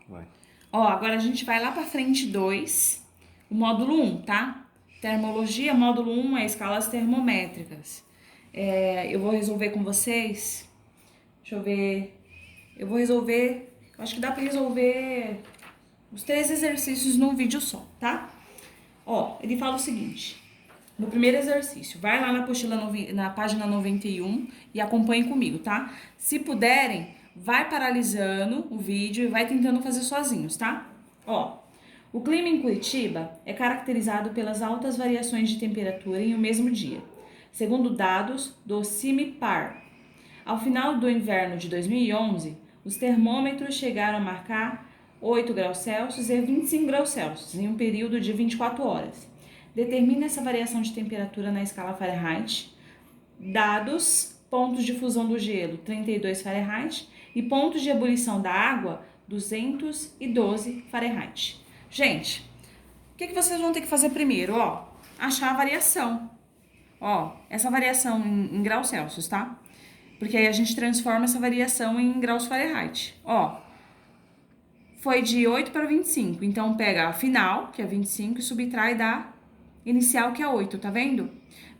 Vai. Ó, agora a gente vai lá pra frente 2, o módulo 1, tá? Termologia, módulo 1 é escalas termométricas. Eu vou resolver com vocês. Deixa eu ver. Eu vou resolver. Acho que dá pra resolver os 3 exercícios num vídeo só, tá? Ó, ele fala o seguinte. No primeiro exercício, vai lá na apostila na página 91 e acompanhe comigo, tá? Se puderem, vai paralisando o vídeo e vai tentando fazer sozinhos, tá? Ó, o clima em Curitiba é caracterizado pelas altas variações de temperatura em um mesmo dia, segundo dados do CIMIPAR. Ao final do inverno de 2011, os termômetros chegaram a marcar 8 graus Celsius e 25 graus Celsius em um período de 24 horas. Determine essa variação de temperatura na escala Fahrenheit. Dados: pontos de fusão do gelo 32 Fahrenheit e pontos de ebulição da água 212 Fahrenheit. Gente, o que vocês vão ter que fazer primeiro? Ó, achar a variação. Ó, essa variação em graus Celsius, tá? Porque aí a gente transforma essa variação em graus Fahrenheit. Ó, foi de 8 para 25. Então, pega a final, que é 25, e subtrai da inicial, que é 8, tá vendo?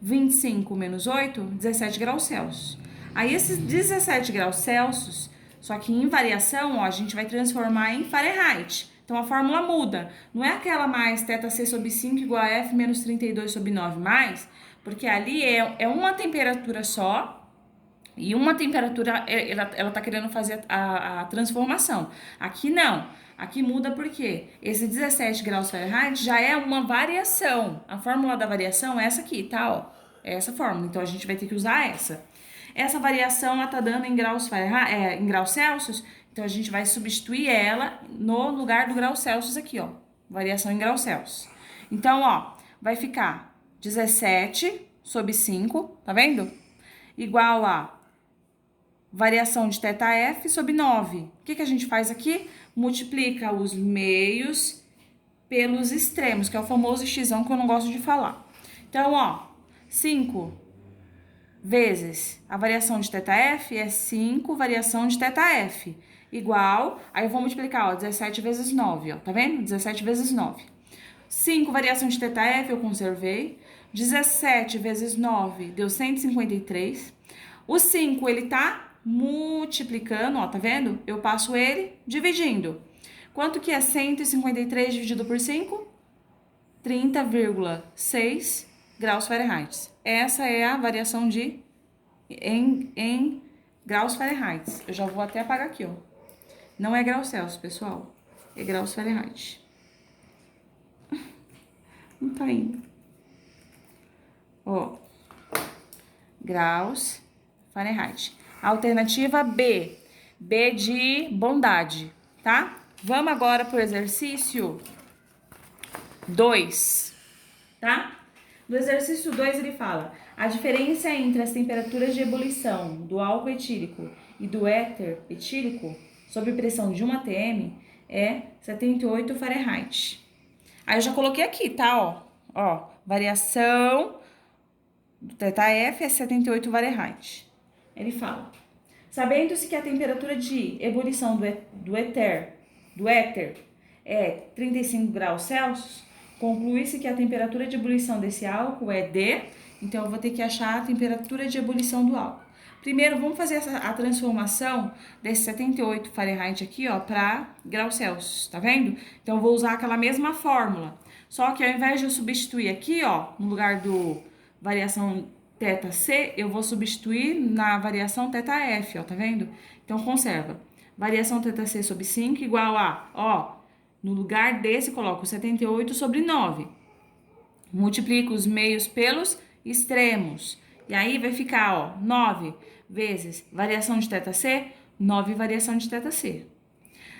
25 menos 8, 17 graus Celsius. Aí, esses 17 graus Celsius, só que em variação, ó, a gente vai transformar em Fahrenheit. Então, a fórmula muda. Não é aquela mais θc sobre 5 igual a F menos 32 sobre 9 mais, porque ali é uma temperatura só, e uma temperatura, ela tá querendo fazer a transformação. Aqui não. Aqui muda porque esse 17 graus Fahrenheit já é uma variação. A fórmula da variação é essa aqui, tá? Ó, é essa fórmula. Então, a gente vai ter que usar essa. Essa variação, ela tá dando em graus Fahrenheit, em graus Celsius. Então, a gente vai substituir ela no lugar do grau Celsius aqui, ó. Variação em graus Celsius. Então, ó, vai ficar 17 sobre 5, tá vendo? Igual a variação de θF sobre 9. O que a gente faz aqui? Multiplica os meios pelos extremos, que é o famoso xão que eu não gosto de falar. Então, ó, 5 vezes a variação de θF é 5 variação de θF, igual, aí eu vou multiplicar, ó, 17 vezes 9, ó, tá vendo? 17 vezes 9. 5 variação de θF eu conservei, 17 vezes 9 deu 153. O 5, ele tá multiplicando, ó, tá vendo? Eu passo ele dividindo. Quanto que é 153 dividido por 5? 30,6 graus Fahrenheit. Essa é a variação em graus Fahrenheit. Eu já vou até apagar aqui, ó. Não é graus Celsius, pessoal. É graus Fahrenheit. Não tá indo. Ó. Graus Fahrenheit. Alternativa B. B de bondade, tá? Vamos agora pro exercício 2, tá? No exercício 2 ele fala: a diferença entre as temperaturas de ebulição do álcool etílico e do éter etílico sob pressão de 1 atm é 78 Fahrenheit. Aí eu já coloquei aqui, tá? Ó, variação do θF é 78 Fahrenheit. Ele fala: sabendo-se que a temperatura de ebulição do éter é 35 graus Celsius, conclui-se que a temperatura de ebulição desse álcool é D, então eu vou ter que achar a temperatura de ebulição do álcool. Primeiro, vamos fazer a transformação desse 78 Fahrenheit aqui, ó, para graus Celsius, tá vendo? Então, eu vou usar aquela mesma fórmula, só que ao invés de eu substituir aqui, ó, no lugar do variação θc, eu vou substituir na variação θf, ó, tá vendo? Então, conserva. Variação θc sobre 5 igual a, ó, no lugar desse, coloco 78 sobre 9. Multiplico os meios pelos extremos. E aí vai ficar, ó, 9 vezes variação de θc, 9 variação de θc.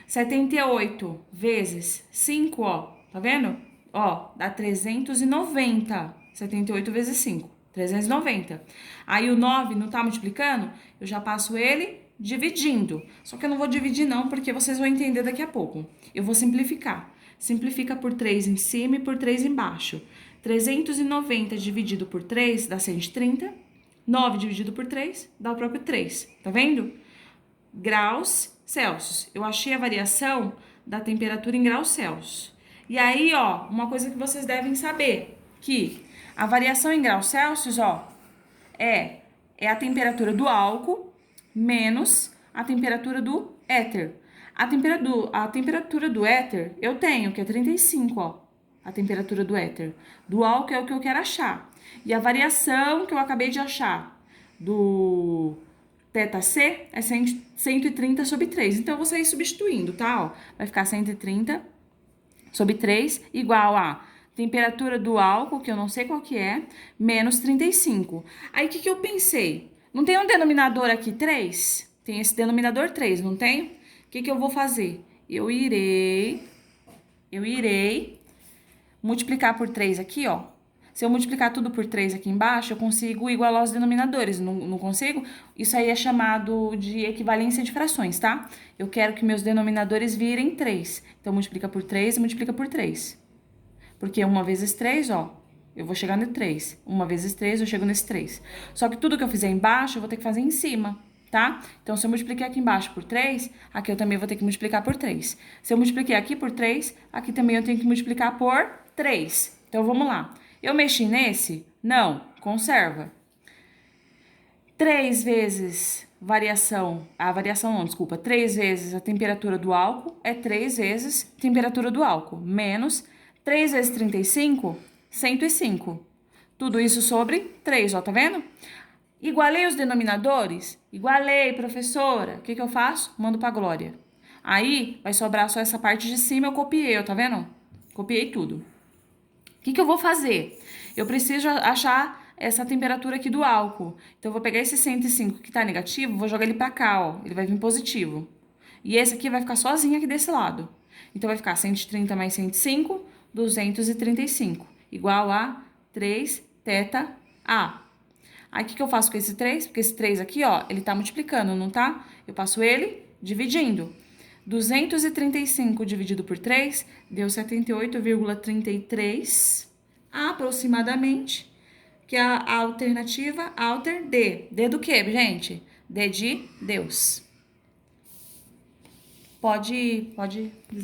78 vezes 5, ó, tá vendo? Ó, dá 390. 78 vezes 5, 390. Aí o 9 não tá multiplicando? Eu já passo ele dividindo. Só que eu não vou dividir não, porque vocês vão entender daqui a pouco. Eu vou simplificar. Simplifica por 3 em cima e por 3 embaixo. 390 dividido por 3 dá 130. 9 dividido por 3 dá o próprio 3. Tá vendo? Graus Celsius. Eu achei a variação da temperatura em graus Celsius. E aí, ó, uma coisa que vocês devem saber, que a variação em graus Celsius, ó, é a temperatura do álcool menos a temperatura do éter. A temperatura do éter eu tenho, que é 35, ó. A temperatura do éter. Do álcool é o que eu quero achar. E a variação que eu acabei de achar do θC é 130 sobre 3. Então, eu vou sair substituindo, tá? Ó, vai ficar 130 sobre 3 igual a temperatura do álcool, que eu não sei qual que é, menos 35. Aí, o que eu pensei? Não tem um denominador aqui 3? Tem esse denominador 3, não tem? O que eu vou fazer? Eu irei multiplicar por 3 aqui, ó. Se eu multiplicar tudo por 3 aqui embaixo, eu consigo igualar os denominadores, não consigo? Isso aí é chamado de equivalência de frações, tá? Eu quero que meus denominadores virem 3. Então, multiplica por 3 e multiplica por 3. Porque 1 vezes 3, ó, eu vou chegar no 3. 1 vezes 3, eu chego nesse 3. Só que tudo que eu fizer embaixo, eu vou ter que fazer em cima, tá? Então, se eu multipliquei aqui embaixo por 3, aqui eu também vou ter que multiplicar por 3. Se eu multipliquei aqui por 3, aqui também eu tenho que multiplicar por 3. Então, vamos lá. Eu mexi nesse? Não. Conserva. 3 vezes variação... A variação não, desculpa. 3 vezes a temperatura do álcool é 3 vezes temperatura do álcool. Menos 3 vezes 35, 105. Tudo isso sobre 3, ó, tá vendo? Igualei os denominadores? Igualei, professora. O que eu faço? Mando pra Glória. Aí, vai sobrar só essa parte de cima, eu copiei, ó, tá vendo? Copiei tudo. O que eu vou fazer? Eu preciso achar essa temperatura aqui do álcool. Então, eu vou pegar esse 105 que tá negativo, vou jogar ele pra cá, ó. Ele vai vir positivo. E esse aqui vai ficar sozinho aqui desse lado. Então, vai ficar 130 mais 105, 235. Igual a 3 θA. Aí, o que eu faço com esse 3? Porque esse 3 aqui, ó, ele tá multiplicando, não tá? Eu passo ele dividindo. 235 dividido por 3 deu 78,33 aproximadamente, que é a alternativa alter D. D do quê, gente? D de Deus. Pode dizer.